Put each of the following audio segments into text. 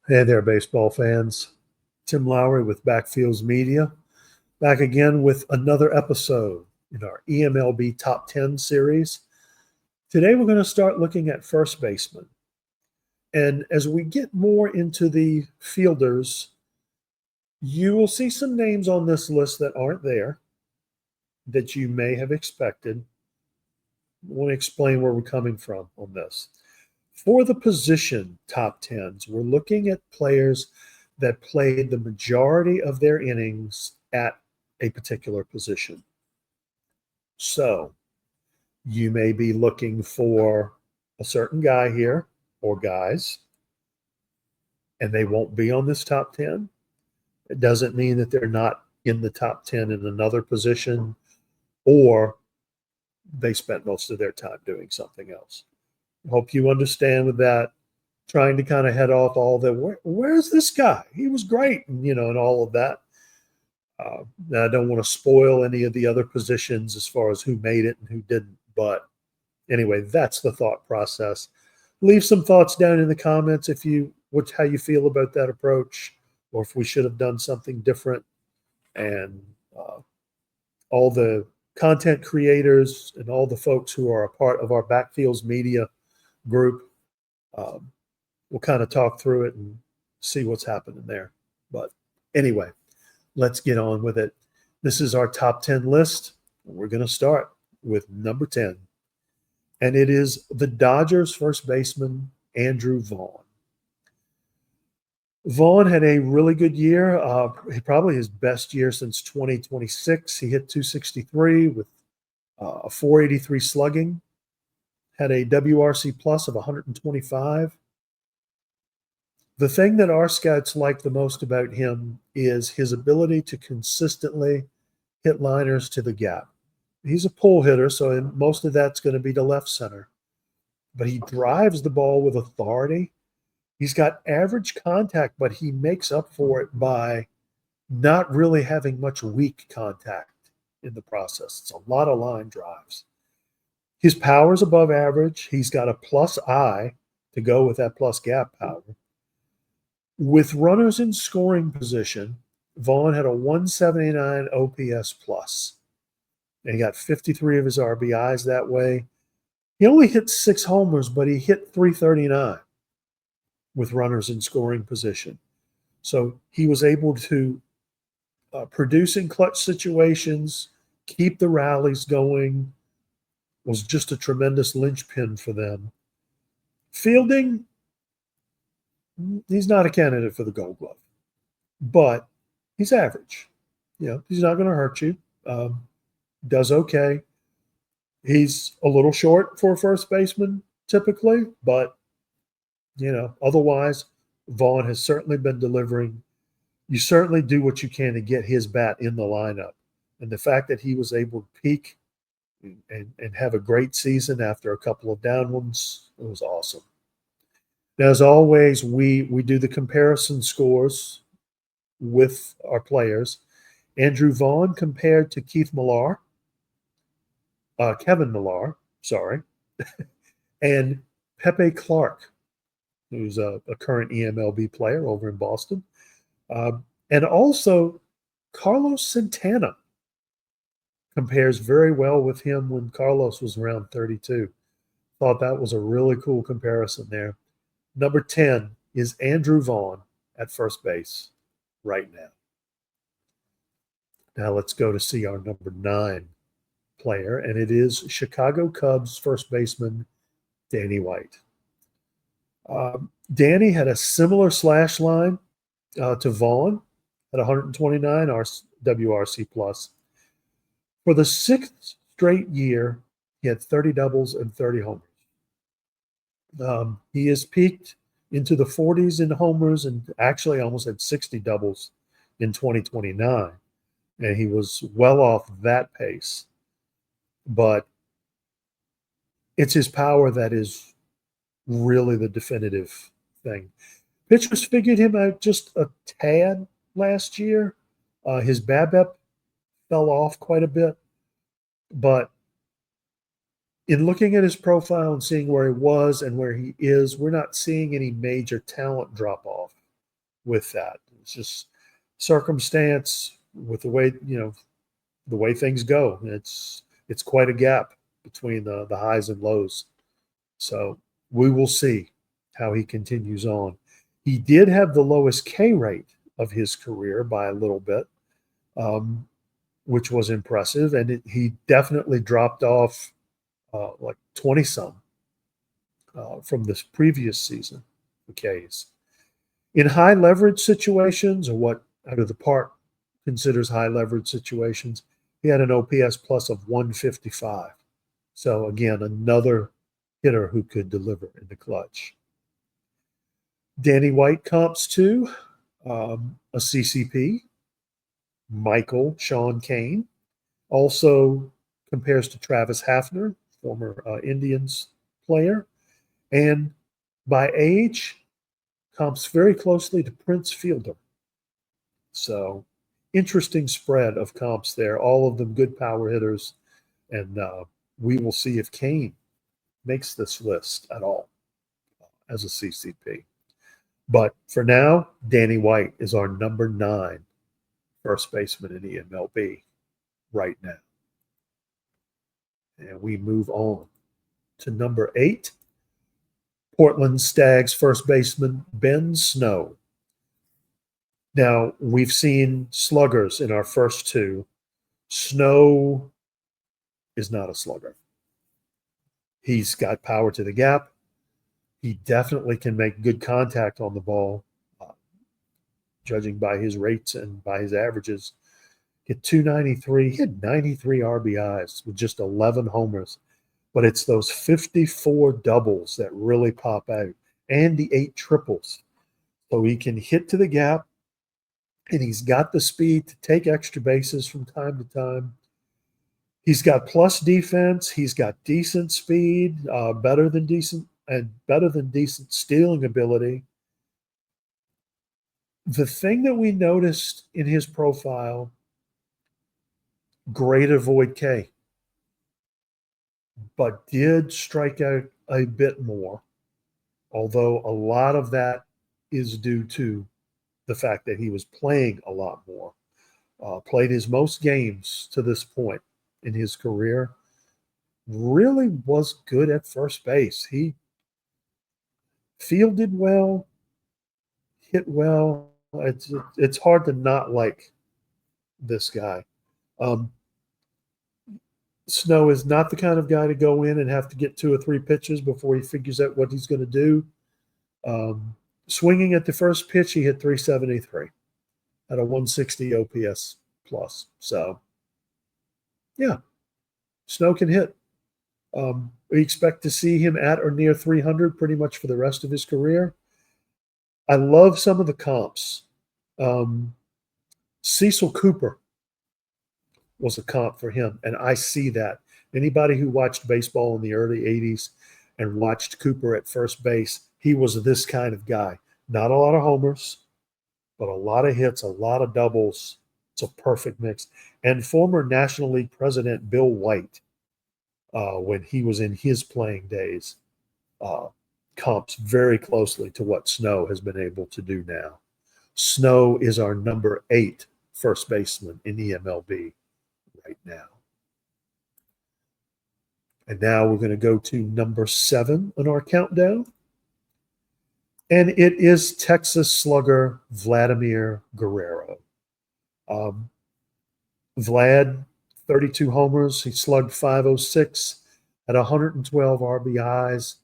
Hey there, baseball fans. Tim Lowry with Backfields Media, back again with another episode in our eMLB Top 10 series. Today, we're going to start looking at first baseman. And as we get more into the fielders, you will see some names on this list that aren't there that you may have expected. I want to explain where we're coming from on this. For the position top 10s, we're looking at players that played the majority of their innings at a particular position. So you may be looking for a certain guy here or guys, and they won't be on this top 10. It doesn't mean that they're not in the top 10 in another position, or they spent most of their time doing something else. Hope you understand with that. Trying to kind of head off all the where's this guy? He was great, and all of that. I don't want to spoil any of the other positions as far as who made it and who didn't. But anyway, that's the thought process. Leave some thoughts down in the comments how you feel about that approach, or if we should have done something different. And all the content creators and all the folks who are a part of our Backfields Media group, we'll kind of talk through it and see what's happening there. But anyway, let's get on with it. This is our top 10 list. We're going to start with number 10. And it is the Dodgers first baseman, Andrew Vaughn. Vaughn had a really good year, probably his best year since 2026. He hit 263 with a 483 slugging, had a WRC plus of 125. The thing that our scouts like the most about him is his ability to consistently hit liners to the gap. He's a pull hitter, so most of that's going to be to left center. But he drives the ball with authority. He's got average contact, but he makes up for it by not really having much weak contact in the process. It's a lot of line drives. His power is above average. He's got a plus I to go with that plus gap power. With runners in scoring position, Vaughn had a 179 OPS plus. And he got 53 of his RBIs that way. He only hit 6 homers, but he hit 339 with runners in scoring position. So he was able to produce in clutch situations, keep the rallies going, was just a tremendous linchpin for them. Fielding, he's not a candidate for the Gold Glove, but he's average. He's not going to hurt you. Does okay. He's a little short for a first baseman typically, but otherwise, Vaughn has certainly been delivering. You certainly do what you can to get his bat in the lineup. And the fact that he was able to peak and have a great season after a couple of down ones, it was awesome. Now, as always, we do the comparison scores with our players. Andrew Vaughn compared to Kevin Millar, and Pepe Clark, who's a current eMLB player over in Boston. And also Carlos Santana compares very well with him when Carlos was around 32. Thought that was a really cool comparison there. Number 10 is Andrew Vaughn at first base right now. Now let's go to see our number 9 player, and it is Chicago Cubs first baseman Danny White. Danny had a similar slash line to Vaughn at 129 WRC plus. For the 6th straight year, he had 30 doubles and 30 homers. He has peaked into the 40s in homers and actually almost had 60 doubles in 2029. And he was well off that pace. But it's his power that is really the definitive thing. Pitchers figured him out just a tad last year. His BABIP fell off quite a bit. But in looking at his profile and seeing where he was and where he is, we're not seeing any major talent drop off. with that. It's just circumstance with the way, the way things go. It's quite a gap between the highs and lows. So we will see how he continues on. He did have the lowest K rate of his career by a little bit, which was impressive. And he definitely dropped off like 20 some from this previous season for Ks. In high leverage situations, or what out of the park considers high leverage situations, he had an OPS plus of 155. So again, another hitter who could deliver in the clutch. Danny White comps too, a CCP. Michael Sean Kane also compares to Travis Hafner, former Indians player. And by age, comps very closely to Prince Fielder. So interesting spread of comps there, all of them good power hitters. And we will see if Kane makes this list at all as a CCP. But for now, Danny White is our number 9 first baseman in eMLB right now. And we move on to number 8, Portland Stags first baseman Ben Snow. Now, we've seen sluggers in our first 2. Snow is not a slugger. He's got power to the gap. He definitely can make good contact on the ball, judging by his rates and by his averages. Hit 293, hit 93 RBIs with just 11 homers. But it's those 54 doubles that really pop out, and the 8 triples. So he can hit to the gap, and he's got the speed to take extra bases from time to time. He's got plus defense. He's got decent speed, better than decent stealing ability. The thing that we noticed in his profile, great avoid K, but did strike out a bit more, although a lot of that is due to the fact that he was playing a lot more. Played his most games to this point in his career. Really was good at first base. He fielded well, hit well. It's hard to not like this guy. Snow is not the kind of guy to go in and have to get 2 or 3 pitches before he figures out what he's going to do. Swinging at the first pitch, he hit 373 at a 160 OPS plus. So, yeah, Snow can hit. We expect to see him at or near 300 pretty much for the rest of his career. I love some of the comps. Cecil Cooper was a comp for him, and I see that. Anybody who watched baseball in the early 80s and watched Cooper at first base, he was this kind of guy. Not a lot of homers, but a lot of hits, a lot of doubles. It's a perfect mix. And former National League president Bill White, when he was in his playing days, comps very closely to what Snow has been able to do now. Snow is our number 8 first baseman in eMLB right now. And now we're going to go to number 7 on our countdown. And it is Texas slugger Vladimir Guerrero. Vlad, 32 homers. He slugged .506 at 112 RBIs.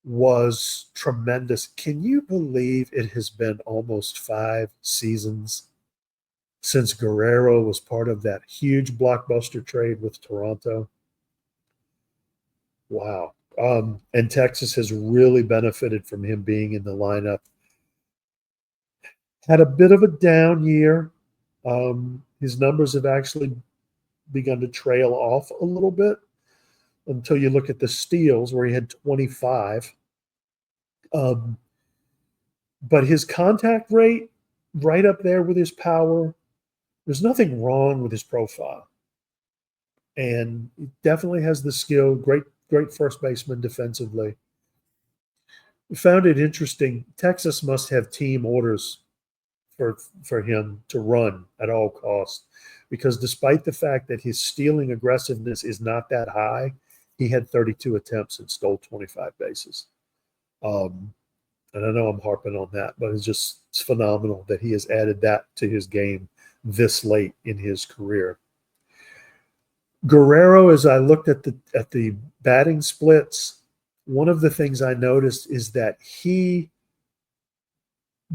Was tremendous. Can you believe it has been almost 5 seasons since Guerrero was part of that huge blockbuster trade with Toronto? Wow. And Texas has really benefited from him being in the lineup. Had a bit of a down year. His numbers have actually begun to trail off a little bit until you look at the steals where he had 25. But his contact rate, right up there with his power. There's nothing wrong with his profile. And he definitely has the skill, great first baseman defensively. We found it interesting. Texas must have team orders for him to run at all costs, because despite the fact that his stealing aggressiveness is not that high, he had 32 attempts and stole 25 bases. And I know I'm harping on that, but it's phenomenal that he has added that to his game this late in his career. Guerrero, as I looked at the batting splits, one of the things I noticed is that he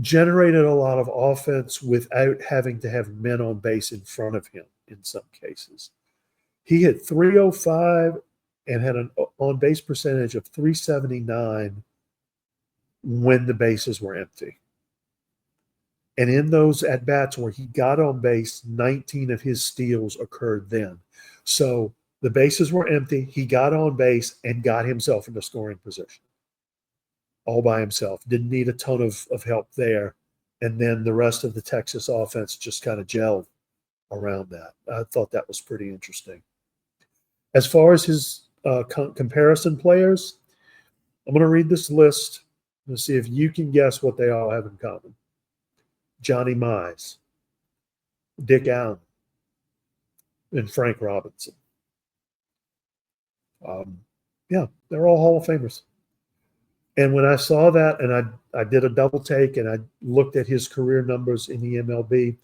generated a lot of offense without having to have men on base in front of him in some cases. He hit 305 and had an on-base percentage of 379 when the bases were empty. And in those at-bats where he got on base, 19 of his steals occurred then. So the bases were empty, he got on base and got himself into scoring position all by himself. Didn't need a ton of help there. And then the rest of the Texas offense just kind of gelled around that. I thought that was pretty interesting. As far as his comparison players, I'm going to read this list and see if you can guess what they all have in common. Johnny Mize, Dick Allen, and Frank Robinson. Yeah, they're all Hall of Famers. And when I saw that, and I did a double take and I looked at his career numbers in the eMLB,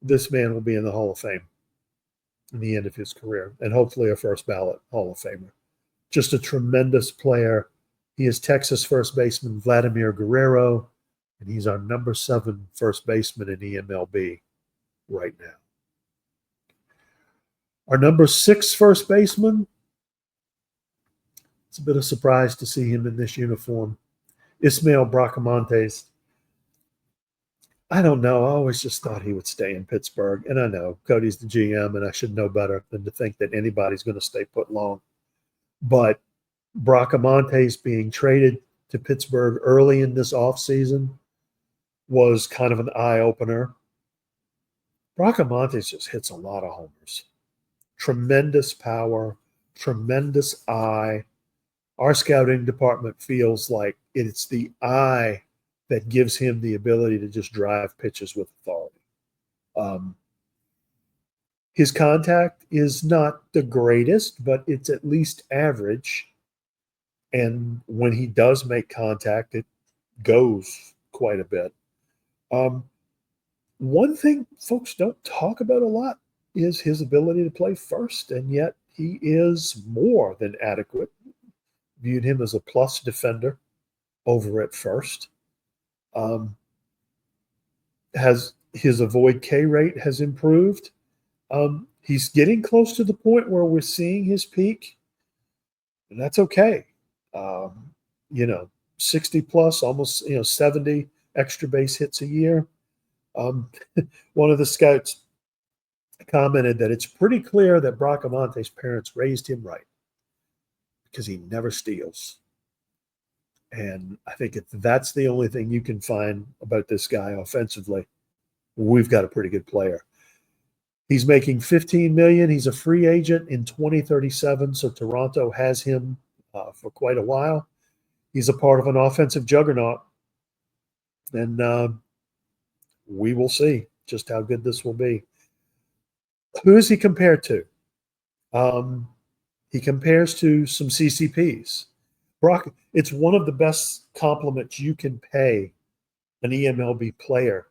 this man will be in the Hall of Fame in the end of his career, and hopefully a first ballot Hall of Famer. Just a tremendous player. He is Texas first baseman Vladimir Guerrero, and he's our number 7 first baseman in eMLB right now. Our number 6 first baseman, it's a bit of a surprise to see him in this uniform, Ismael Bracamontes. I don't know. I always just thought he would stay in Pittsburgh. And I know Cody's the GM, and I should know better than to think that anybody's going to stay put long. But Bracamontes being traded to Pittsburgh early in this offseason was kind of an eye-opener. Bracamontes just hits a lot of homers. Tremendous power, tremendous eye. Our scouting department feels like it's the eye that gives him the ability to just drive pitches with authority. His contact is not the greatest, but it's at least average. And when he does make contact, it goes quite a bit. One thing folks don't talk about a lot is his ability to play first, and yet he is more than adequate. Viewed him as a plus defender over at first. Has his avoid K rate has improved. He's getting close to the point where we're seeing his peak, and that's okay. 60 plus, almost 70 extra base hits a year. One of the scouts commented that it's pretty clear that Bracamontes' parents raised him right because he never steals. And I think if that's the only thing you can find about this guy offensively, we've got a pretty good player. He's making $15 million. He's a free agent in 2037, so Toronto has him for quite a while. He's a part of an offensive juggernaut, and we will see just how good this will be. Who is he compared to? He compares to some CCPs. Brock, it's one of the best compliments you can pay an eMLB player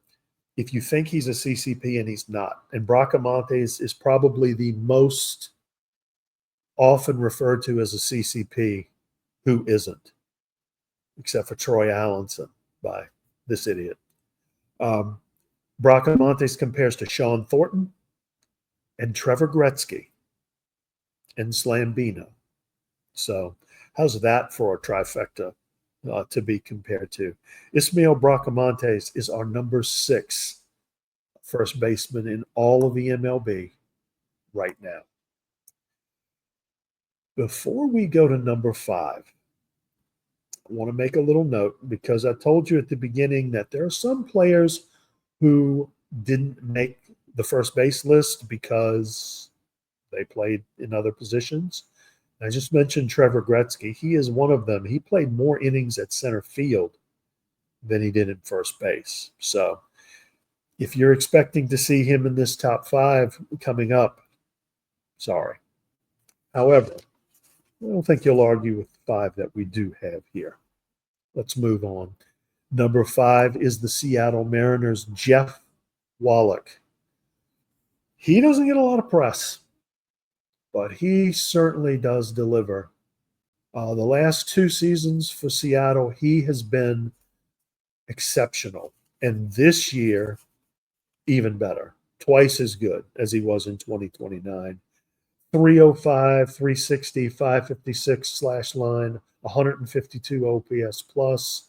if you think he's a CCP and he's not. And Bracamontes is probably the most often referred to as a CCP who isn't, except for Troy Allenson by this idiot. Bracamontes compares to Sean Thornton and Trevor Gretzky and Slambino. So how's that for a trifecta to be compared to? Ismael Bracamontes is our number 6 first baseman in all of the eMLB right now. Before we go to number 5, I want to make a little note because I told you at the beginning that there are some players who didn't make the first base list because they played in other positions. I just mentioned Trevor Gretzky. He is one of them. He played more innings at center field than he did in first base. So if you're expecting to see him in this top 5 coming up, sorry. However, I don't think you'll argue with the 5 that we do have here. Let's move on. Number 5 is the Seattle Mariners' Jeff Wallach. He doesn't get a lot of press, but he certainly does deliver. The last 2 seasons for Seattle, he has been exceptional. And this year, even better. Twice as good as he was in 2029. 305, 360, 556 slash line, 152 OPS plus.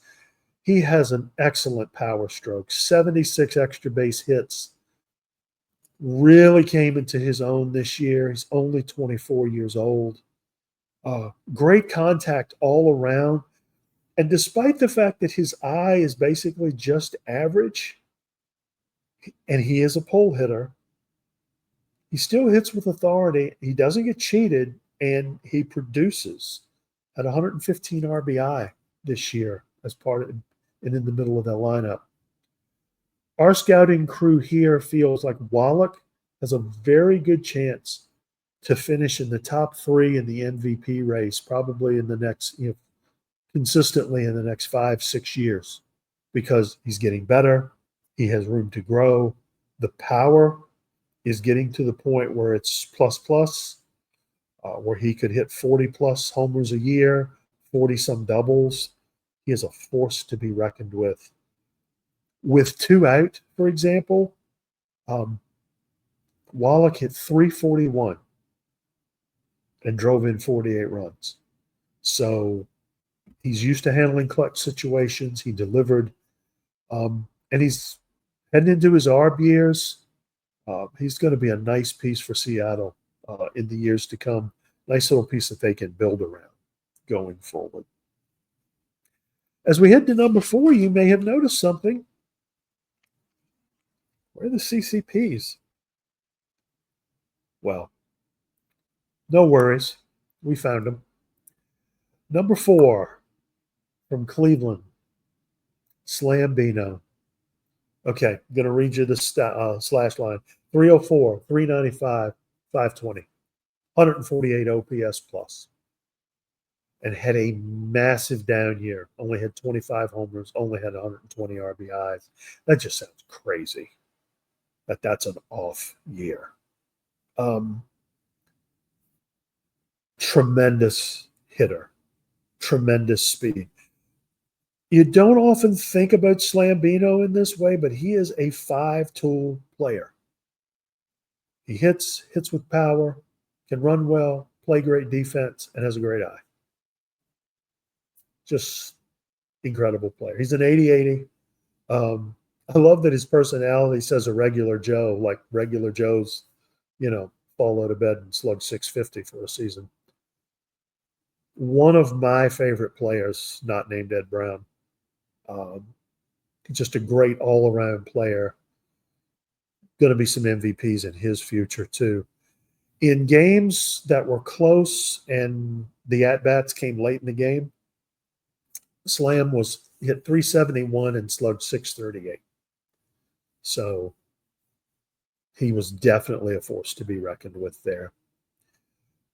He has an excellent power stroke, 76 extra base hits. Really came into his own this year. He's only 24 years old. Great contact all around. And despite the fact that his eye is basically just average, and he is a pole hitter, he still hits with authority. He doesn't get cheated, and he produces at 115 RBI this year as part of and in the middle of that lineup. Our scouting crew here feels like Wallach has a very good chance to finish in the top 3 in the MVP race, probably in the next, consistently in the next 5-6 years, because he's getting better. He has room to grow. The power is getting to the point where it's plus, where he could hit 40-plus homers a year, 40-some doubles. He is a force to be reckoned with. With 2 out, for example, Wallach hit 341 and drove in 48 runs. So he's used to handling clutch situations. He delivered, and he's heading into his ARB years. He's going to be a nice piece for Seattle in the years to come. Nice little piece that they can build around going forward. As we head to number 4, you may have noticed something. Where are the CCPs? Well, no worries. We found them. Number 4 from Cleveland, Slambino. Okay, I'm going to read you the slash line. 304, 395, 520, 148 OPS plus. And had a massive down year. Only had 25 homers, only had 120 RBIs. That just sounds crazy. That's an off year. Tremendous hitter. Tremendous speed. You don't often think about Slambino in this way, but he is a 5-tool player. He hits with power, can run well, play great defense, and has a great eye. Just incredible player. He's an 80-80. I love that his personality says a regular Joe, like regular Joes, fall out of bed and slug 650 for a season. One of my favorite players, not named Ed Brown. Just a great all-around player. Going to be some MVPs in his future, too. In games that were close and the at-bats came late in the game, Slam hit 371 and slugged 638. So he was definitely a force to be reckoned with there.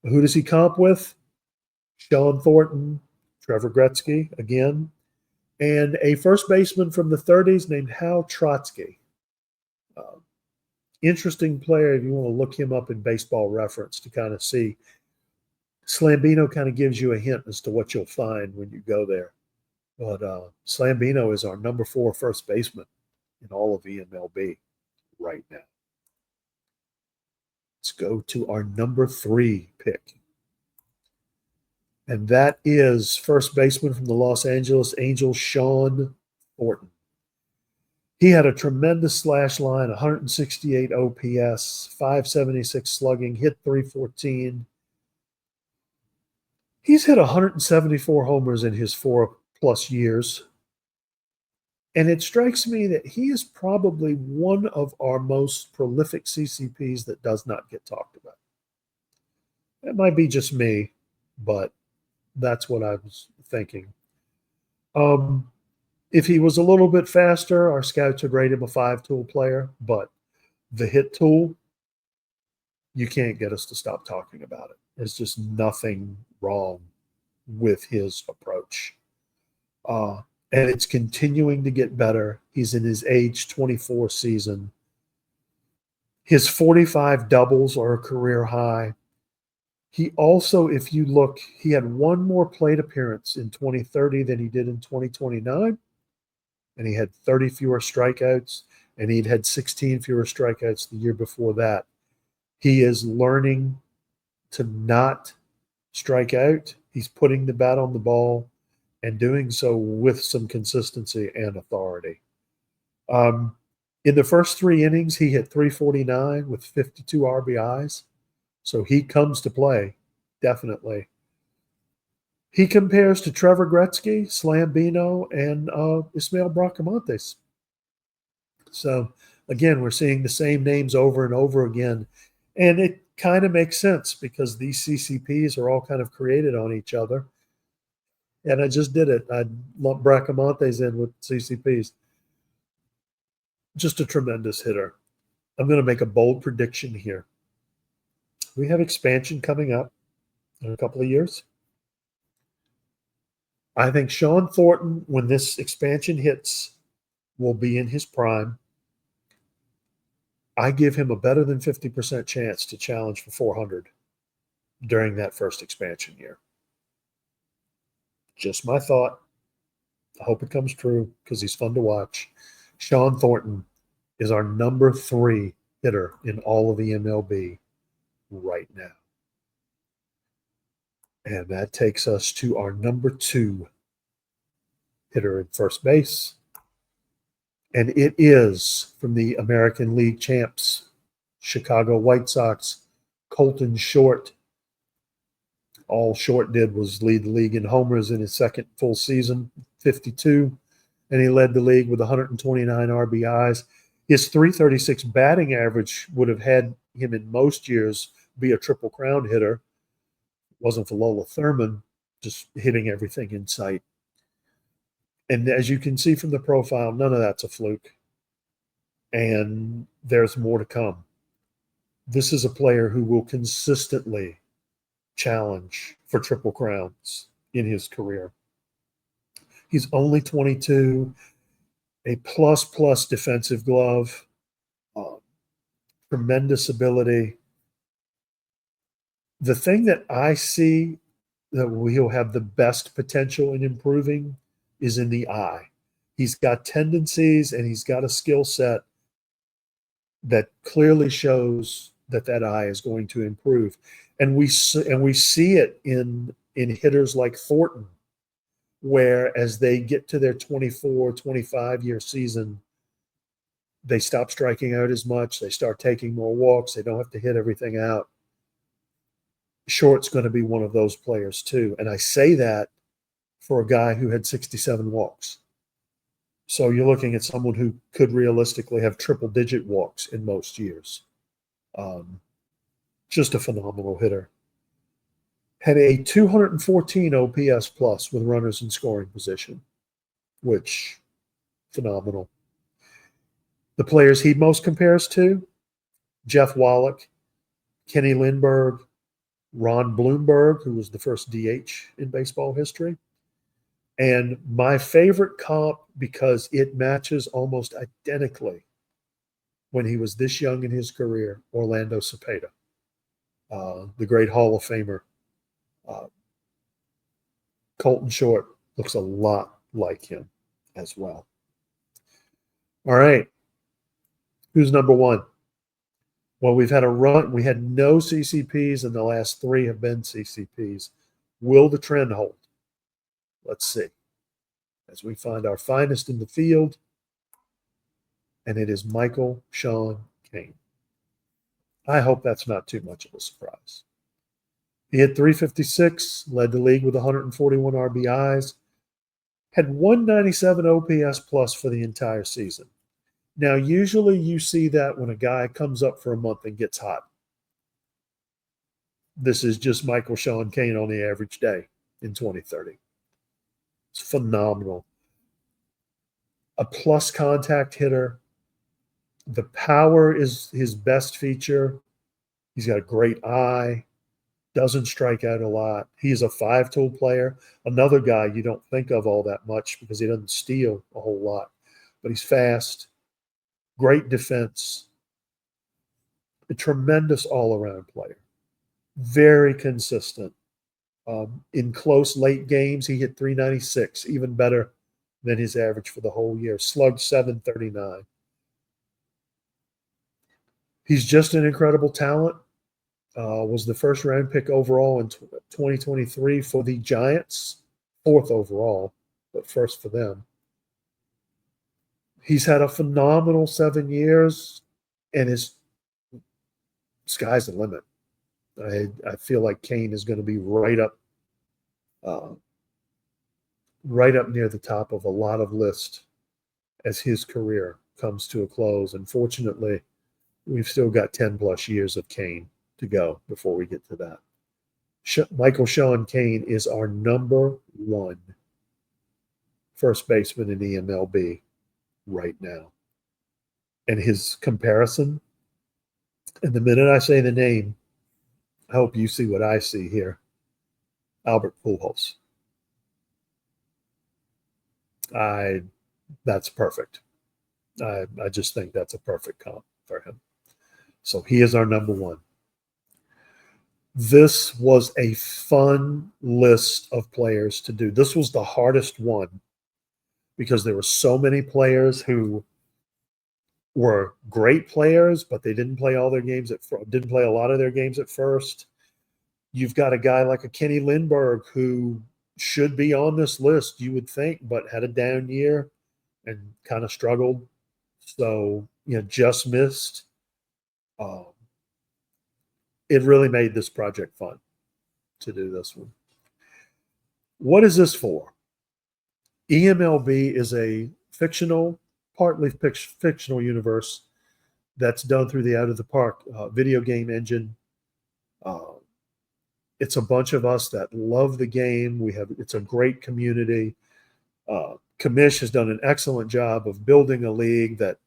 Who does he comp with? Sean Thornton, Trevor Gretzky again, and a first baseman from the 30s named Hal Trotsky. Interesting player if you want to look him up in Baseball Reference to kind of see. Slambino kind of gives you a hint as to what you'll find when you go there. But Slambino is our number 4 first baseman in all of eMLB right now. Let's go to our number 3 pick. And that is first baseman from the Los Angeles Angels, Sean Thornton. He had a tremendous slash line, 168 OPS, 576 slugging, hit 314. He's hit 174 homers in his 4+ years. And it strikes me that he is probably one of our most prolific CCPs that does not get talked about. It might be just me, but that's what I was thinking. If he was a little bit faster, our scouts would rate him a 5-tool player, but the hit tool, you can't get us to stop talking about it. There's just nothing wrong with his approach. And it's continuing to get better. He's in his age 24 season. His 45 doubles are a career high. He also, if you look, he had one more plate appearance in 2030 than he did in 2029. And he had 30 fewer strikeouts, and he'd had 16 fewer strikeouts the year before that. He is learning to not strike out. He's putting the bat on the ball and doing so with some consistency and authority. In the first 3 innings, he hit 349 with 52 RBIs. So he comes to play, definitely. He compares to Trevor Gretzky, Slambino, and Ismael Bracamontes. So, again, we're seeing the same names over and over again. And it kind of makes sense because these CCPs are all kind of created on each other. And I just did it. I lumped Bracamontes in with CCPs. Just a tremendous hitter. I'm going to make a bold prediction here. We have expansion coming up in a couple of years. I think Sean Thornton, when this expansion hits, will be in his prime. I give him a better than 50% chance to challenge for 400 during that first expansion year. Just my thought. I hope it comes true because he's fun to watch. Sean Thornton is our number 3 hitter in all of the eMLB right now. And that takes us to our number 2 hitter at first base. And it is from the American League champs, Chicago White Sox, Colton Short. All Short did was lead the league in homers in his second full season, 52. And he led the league with 129 RBIs. His 336 batting average would have had him in most years be a Triple Crown hitter. Wasn't for Lola Thurman, just hitting everything in sight. And as you can see from the profile, none of that's a fluke. And there's more to come. This is a player who will consistently challenge for Triple Crowns in his career. He's only 22, a plus defensive glove, tremendous ability. The thing that I see that he'll have the best potential in improving is in the eye. He's got tendencies and he's got a skill set that clearly shows that eye is going to improve. And we see it in hitters like Thornton, where as they get to their 24, 25-year season, they stop striking out as much. They start taking more walks. They don't have to hit everything out. Short's going to be one of those players too. And I say that for a guy who had 67 walks. So you're looking at someone who could realistically have triple-digit walks in most years. Just a phenomenal hitter. Had a 214 OPS plus with runners in scoring position, which, phenomenal. The players he most compares to, Jeff Wallach, Kenny Lindbergh, Ron Blomberg, who was the first DH in baseball history. And my favorite comp, because it matches almost identically when he was this young in his career, Orlando Cepeda, the great Hall of Famer. Colton Short looks a lot like him as well. All right. Who's number 1? Well, we've had a run. We had no CCPs, and the last 3 have been CCPs. Will the trend hold? Let's see. As we find our finest in the field, and it is Michael Sean Cain. I hope that's not too much of a surprise. He hit 356, led the league with 141 RBIs, had 197 OPS plus for the entire season. Now, usually you see that when a guy comes up for a month and gets hot. This is just Michael Sean Cain on the average day in 2030. It's phenomenal. a plus contact hitter. The power is his best feature. He's got a great eye, doesn't strike out a lot. He's a five-tool player. Another guy you don't think of all that much because he doesn't steal a whole lot, but he's fast, great defense, a tremendous all-around player, very consistent. In close late games, he hit 396, even better than his average for the whole year. Slugged 739. He's just an incredible talent. Was the first round pick overall in 2023 for the Giants, fourth overall, but first for them. He's had a phenomenal 7 years, and his sky's the limit. I feel like Kane is going to be right up near the top of a lot of lists as his career comes to a close. Unfortunately, we've still got 10 plus years of Kane to go before we get to that. Michael Sean Kane is our number one first baseman in eMLB right now. And his comparison, and the minute I say the name, I hope you see what I see here. Albert Pujols. That's perfect. I just think that's a perfect comp for him. So he is our number one. This was a fun list of players to do. This was the hardest one because there were so many players who were great players, but they didn't play all their games didn't play a lot of their games at first. You've got a guy like a Kenny Lindbergh who should be on this list, you would think, but had a down year and kind of struggled. So, just missed. It really made this project fun to do this one. What is this for? eMLB is a partly fictional universe that's done through the Out of the Park video game engine. It's a bunch of us that love the game. It's a great community. Commish has done an excellent job of building a league that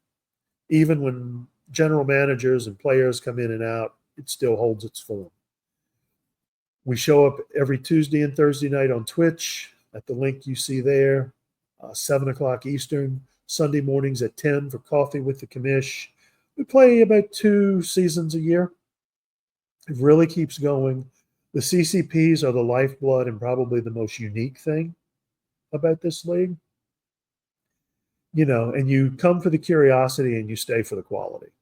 even when general managers and players come in and out, it still holds its form. We show up every Tuesday and Thursday night on Twitch at the link you see there, 7 o'clock Eastern, Sunday mornings at 10 for Coffee with the Commish. We play about 2 seasons a year. It really keeps going. The CCPs are the lifeblood and probably the most unique thing about this league. And you come for the curiosity and you stay for the quality,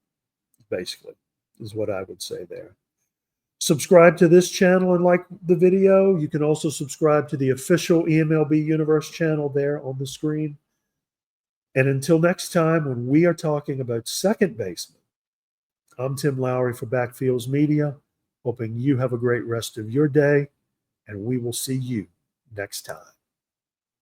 basically, is what I would say there. Subscribe to this channel and like the video. You can also subscribe to the official eMLB Universe channel there on the screen. And until next time, when we are talking about second baseman, I'm Tim Lowry for Backfields Media, hoping you have a great rest of your day, and we will see you next time.